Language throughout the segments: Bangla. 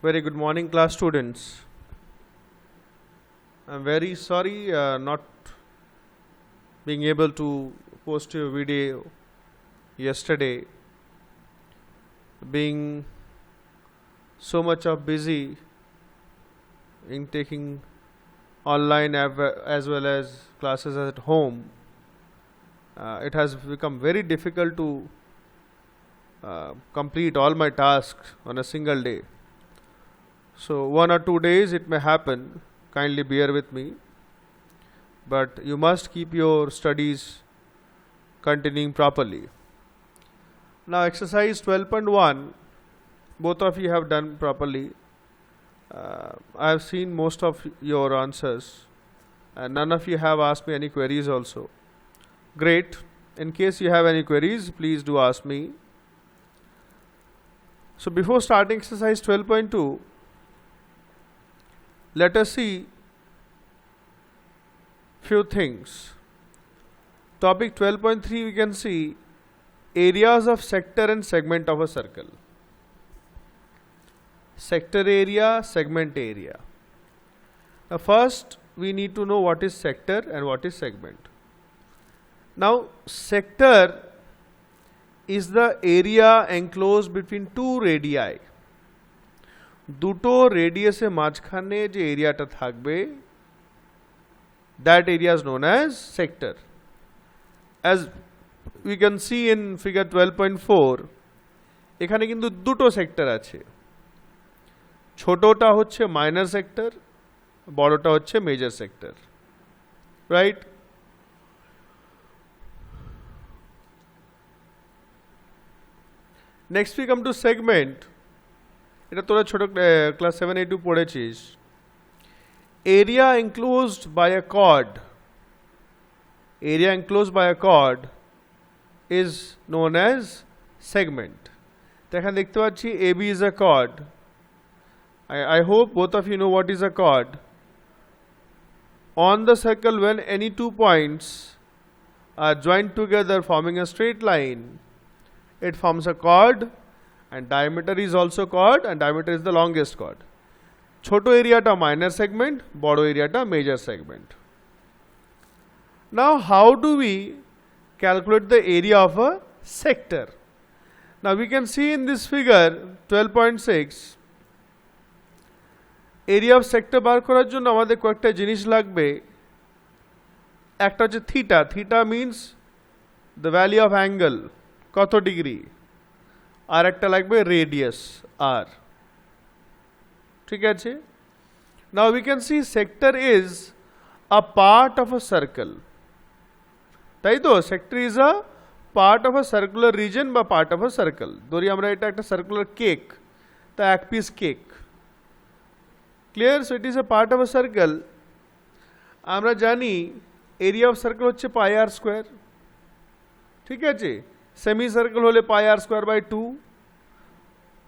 Very good morning, class students. I'm very sorry not being able to post a video yesterday, being so much of busy in taking online as well as classes at home. It has become very difficult to complete all my tasks on a single day. So 1 or 2 days it may happen, kindly bear with me, but you must keep your studies continuing properly. Now exercise 12.1, both of you have done properly. I have seen most of your answers and none of you have asked me any queries also. Great. In case you have any queries, please do ask me. So before starting exercise 12.2, let us see few things. Topic 12.3, we can see areas of sector and segment of a circle. Sector area, segment area. Now first we need to know what is sector and what is segment. Now sector is the area enclosed between two radii. দুটো রেডিয়াসের মাঝখানে যে এরিয়াটা থাকবে, that area is known as sector. As we can see in figure 12.4, এখানে কিন্তু দুটো সেক্টর আছে, ছোটটা হচ্ছে মাইনর সেক্টর, বড়টা হচ্ছে major sector, right? Next we come to segment. এটা তোরা ছোট ক্লাস 7-8 পড়েছিস। Area enclosed by a chord, area enclosed by a chord is known as segment. তো এখানে দেখতে পাচ্ছি AB is a chord. I hope both of you know what is a chord. On the circle, when any 2 points are joined together forming a straight line, it forms a chord, and diameter is also chord, and diameter is the longest chord. Choto area ta minor segment, bodo area ta major segment. Now how do we calculate the area of a sector? Now we can see in this figure 12.6, area of sector বার করার জন্য আমাদের কয়েকটা জিনিস লাগবে। একটা হচ্ছে theta, theta means the value of angle, কত ডিগ্রি, আর একটা লাগবে রেডিয়াস r, ঠিক আছে? Now we can see sector is a part of a circle, তাই তো? sector is a part of a circular region বা part of a circle. ধরি আমরা এটা একটা সার্কুলার কেক, তা এক piece cake, clear? So it is a part of a circle. আমরা জানি এরিয়া অফ সার্কেল হচ্ছে পাই আর স্কোয়ার, ঠিক আছে? সেমি সার্কেল হলে পাই আর স্কোয়ার বাই 2,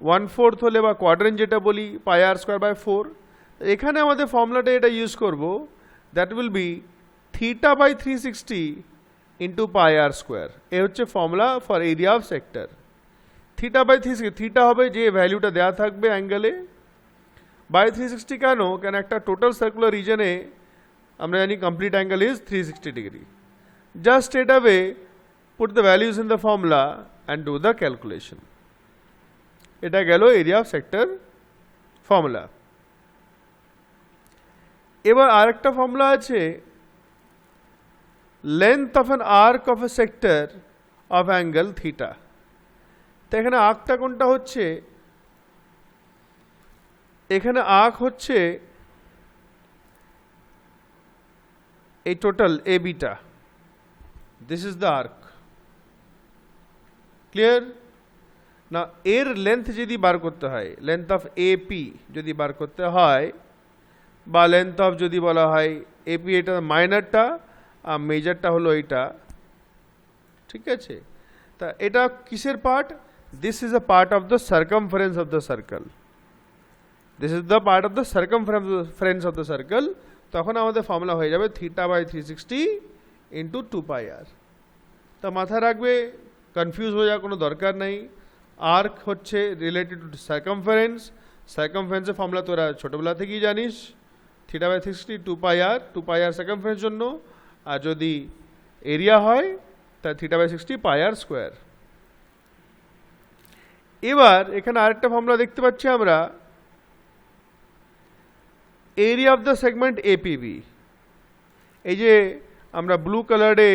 1/4 হলে বা কোয়াড্রেন্ট যেটা বলি পাই আর স্কোয়ার বাই 4। এখানে আমাদের ফর্মুলাটা এটা ইউজ করব, that will be theta by 360 into pi r square. এ হচ্ছে formula for area of sector. Theta by 360, theta হবে যে ভ্যালুটা দেওয়া থাকবে অ্যাঙ্গেলে, বাই 360 কেন? কেন একটা টোটাল সার্কুলার রিজনে আমরা জানি complete angle is 360 degree. Just straight away put the values in the formula and do the calculation. এটা গেল এরিয়া অফ সেক্টর ফর্মুলা। এবার আরেকটা ফর্মুলা আছে, length of an arc of a sector of angle theta. তো এখানে আর্কটা কোনটা হচ্ছে? এখানে আর্ক হচ্ছে এই টোটাল এবিটা, this is the arc, clear? না এর লেন্থ যদি বার করতে হয়, লেন্থ অফ এপি যদি বার করতে হয়, বা লেন্থ অফ যদি বলা হয় এপি, এটা মাইনারটা আর মেজরটা হলো এইটা, ঠিক আছে? তা এটা কিসের part? This is a part of the circumference of the circle, this is the part of the circumference of the circle. তখন আমাদের ফর্মুলা হয়ে যাবে থিটা বাই 360 ইন্টু 2 পাই আর। তা মাথায় রাখবে, কনফিউজ হয়ে যাওয়ার কোনো দরকার নেই। আর্ক হচ্ছে রিলেটেড টু সার্কামফারেন্স, সার্কামফারেন্সের ফর্মুলা তোরা ছোটোবেলা থেকেই জানিস, theta by 360 2 pi r circumference জন্য, আর যদি এরিয়া হয় তা theta by 60 pi r square. এবার এখানে আরেকটা ফর্মুলা দেখতে পাচ্ছি আমরা, area of the segment APB. এই যে আমরা ব্লু কালারে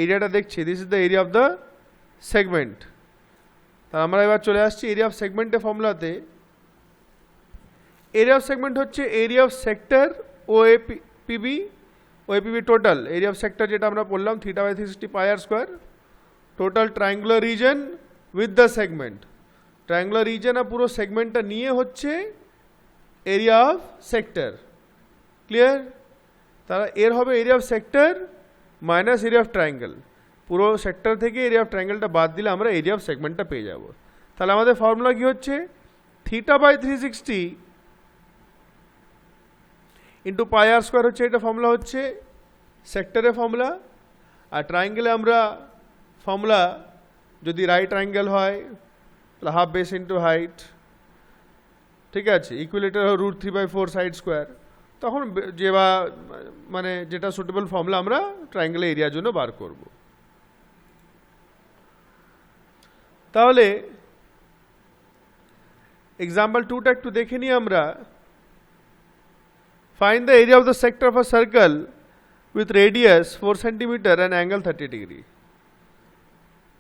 এরিয়াটা দেখছি, this is the area of the segment. তা আমরা এবার চলে আসছি এরিয়া অফ সেগমেন্টের ফর্মুলাতে। এরিয়া অফ সেগমেন্ট হচ্ছে area of sector OAPB, OAPB total area of sector যেটা আমরা পড়লাম theta by 360 pi r square, total triangular region with the segment. Triangular region আর পুরো সেগমেন্টটা নিয়ে হচ্ছে এরিয়া অফ সেক্টর। ক্লিয়ার? তাহলে এর হবে area of sector minus area of triangle. পুরো সেক্টর থেকে এরিয়া অফ ট্রায়াঙ্গেলটা বাদ দিলে আমরা এরিয়া অফ সেগমেন্টটা পেয়ে যাব। তাহলে আমাদের ফর্মুলা কি হচ্ছে, theta by 360 into pi r square হচ্ছে, এটা ফর্মুলা হচ্ছে সেক্টরের ফর্মুলা। আর ট্রায়াঙ্গেলে আমরা ফর্মুলা যদি রাইট ট্রায়াঙ্গেল হয় তাহলে হাফ বেস ইন্টু হাইট, ঠিক আছে, ইকুইলেটার √3/4 সাইড স্কোয়ার। তখন যে বা মানে যেটা সুটেবল ফর্মুলা আমরা ট্রায়াঙ্গেল এরিয়ার জন্য বার করব। তাহলে এক্সাম্পল 2টা একটু দেখে নিই আমরা। Find the area of the sector of a circle with radius 4 centimetre and angle 30 degree.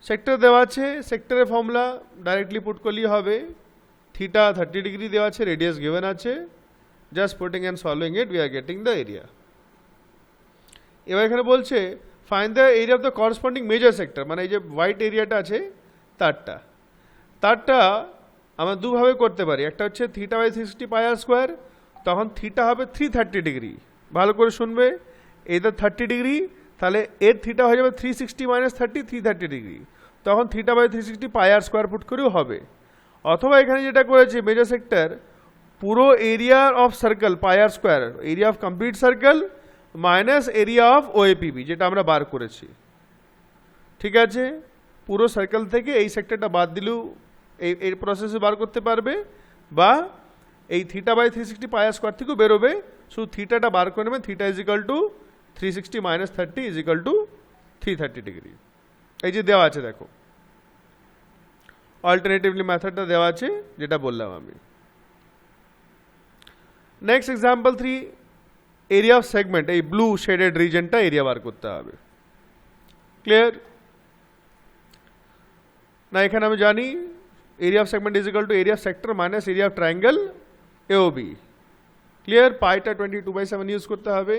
Sector দেওয়া আছে, সেক্টরের ফর্মুলা ডাইরেক্টলি পুট করলেই হবে, থিটা 30 ডিগ্রি দেওয়া আছে, রেডিয়াস গিভেন আছে, just putting and solving it we are getting the area. এবার এখানে বলছে find the area of the corresponding major sector, মানে এই যে হোয়াইট এরিয়াটা আছে তারটা আমরা দুভাবে করতে পারি। একটা হচ্ছে theta by 360 pi r square, তখন থিটা হবে 330 ডিগ্রি। ভালো করে শুনবে, এইটা 30 ডিগ্রি, তাহলে এর থিটা হয়ে যাবে 360 মাইনাস 30 330 ডিগ্রি, তখন theta by 360 pi r square put করেও হবে। অথবা এখানে যেটা করেছে মেজর সেক্টর, পুরো area of circle pi r square, area of complete circle minus area of OAPB যেটা আমরা বার করেছি। ঠিক আছে, পুরো সার্কেল থেকে এই সেক্টরটা বাদ দিলেও এই প্রসেসে বার করতে পারবে, বা এই theta by 360 pi r square থেকেও বেরোবে, শুধু থিটাটা বার করে নেবে। Theta is equal to 360 minus 30 is equal to 330 degree. এই যে দেওয়া আছে দেখো, অল্টারনেটিভলি মেথডটা দেওয়া আছে যেটা বললাম আমি। Next example 3, area of segment, এই ব্লু শেডেড রিজনটা এরিয়া বার করতে হবে। ক্লিয়ার? না এখানে আমি জানি area of segment is equal to area of sector minus area of triangle AOB. Clear? পাইটা 22/7 ইউজ করতে হবে।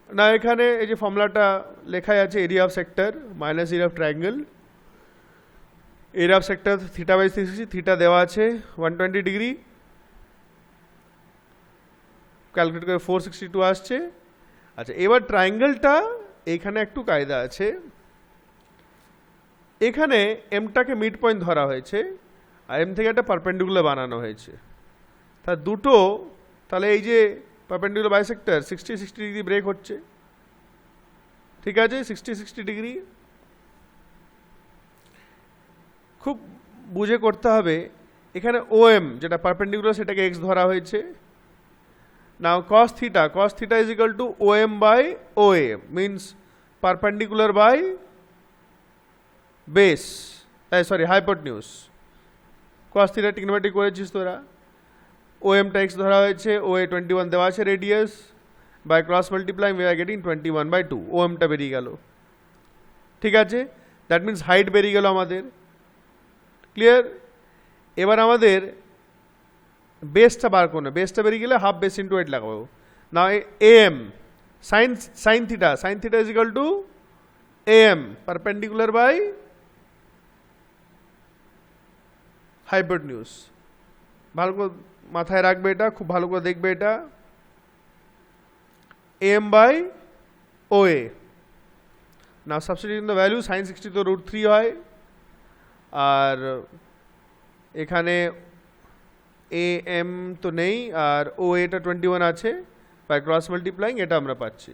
না এখানে এই যে ফর্মুলাটা লেখাই আছে, area of sector minus area of triangle, area of sector theta by 360, theta দেওয়া আছে 120 ডিগ্রি, ক্যালকুলেট করে 462 আসছে। আচ্ছা, এবার ট্রায়াঙ্গেলটা এইখানে একটু কায়দা আছে, এখানে এমটাকে মিড পয়েন্ট ধরা হয়েছে আর এম থেকে একটা পারপেন্ডিকুলার বানানো হয়েছে, তা দুটো, তাহলে এই যে পারপেন্ডিকুলার বাইসেক্টর 60 ডিগ্রি ব্রেক হচ্ছে। ঠিক আছে, 60 ডিগ্রি খুব বুঝে করতে হবে। এখানে ওএম যেটা পারপেন্ডিকুলার সেটাকে এক্স ধরা হয়েছে। নাও cos theta is equal to OM by OA, means perpendicular by base, hypotenuse. cos theta trigonometry করেছিস তোরা, OM টা x ধরা হয়েছে, OA 21 দেওয়া আছে radius, by cross multiplying we are getting 21/2, OM টা বেরিয়ে গেল। ঠিক আছে, দ্যাট মিন্স হাইট বেরিয়ে গেল আমাদের। ক্লিয়ার? এবার আমাদের বেসটা বার করবে, বেসটা বেরিয়ে গেলে হাফ বেস ইন্টু 8 লাগাবো। না AM sine theta is equal to AM perpendicular by hypotenuse. ভালো করে মাথায় রাখবে, এটা খুব ভালো করে দেখবে, এটা AM by OA। Now substitute in the value, sine 60 তো √3 হয়, আর এখানে AM তো নেই, আর OA টা 21 আছে, বাই ক্রস মাল্টিপ্লাইং এটা আমরা পাচ্ছি।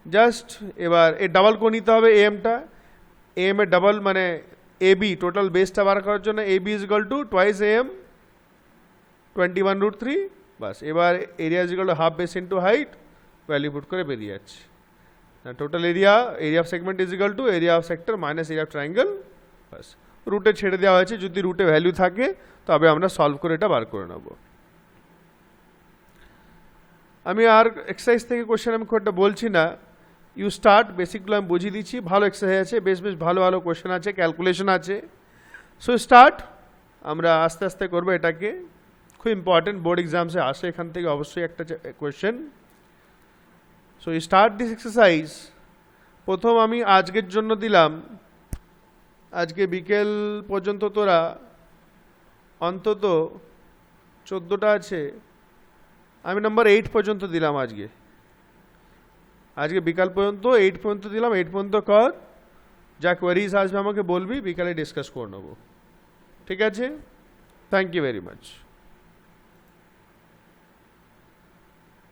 জাস্ট এবার এর ডাবল করে নিতে হবে AM এর ডাবল, মানে AB টোটাল বেসটা বার করার জন্য AB is equal to twice AM 21√3 বাস। এবার area is equal to half base into height, value put করে বেরিয়ে যাচ্ছে। Total area of segment is equal to area of sector minus area of triangle বাস। রুটে ছেড়ে দেওয়া হয়েছে, যদি রুটে ভ্যালু থাকে তবে আমরা সলভ করে এটা বার করে নেব। আমি আর এক্সারসাইজ থেকে কোশ্চেন আমি খুব একটা বলছি না, ইউ স্টার্ট বেসিকগুলো আমি বুঝিয়ে দিচ্ছি। ভালো এক্সারসাইজ আছে, বেশ ভালো ভালো কোশ্চেন আছে, ক্যালকুলেশন আছে। সো স্টার্ট, আমরা আস্তে আস্তে করবো এটাকে। খুব ইম্পর্টেন্ট, বোর্ড এক্সামসে আসে এখান থেকে অবশ্যই একটা question. So you start this exercise. প্রথম আমি আজকের জন্য দিলাম, আজকে বিকেল পর্যন্ত তোরা অন্তত 14টা আছে, আমি নাম্বার 8 পর্যন্ত দিলাম আজকে বিকাল পর্যন্ত 8 পর্যন্ত দিলাম। 8 পর্যন্ত কর, যা কোয়ারিজ আসবে আমাকে বলবি, বিকালে ডিসকাস করে নেবো। ঠিক আছে? Thank you very much.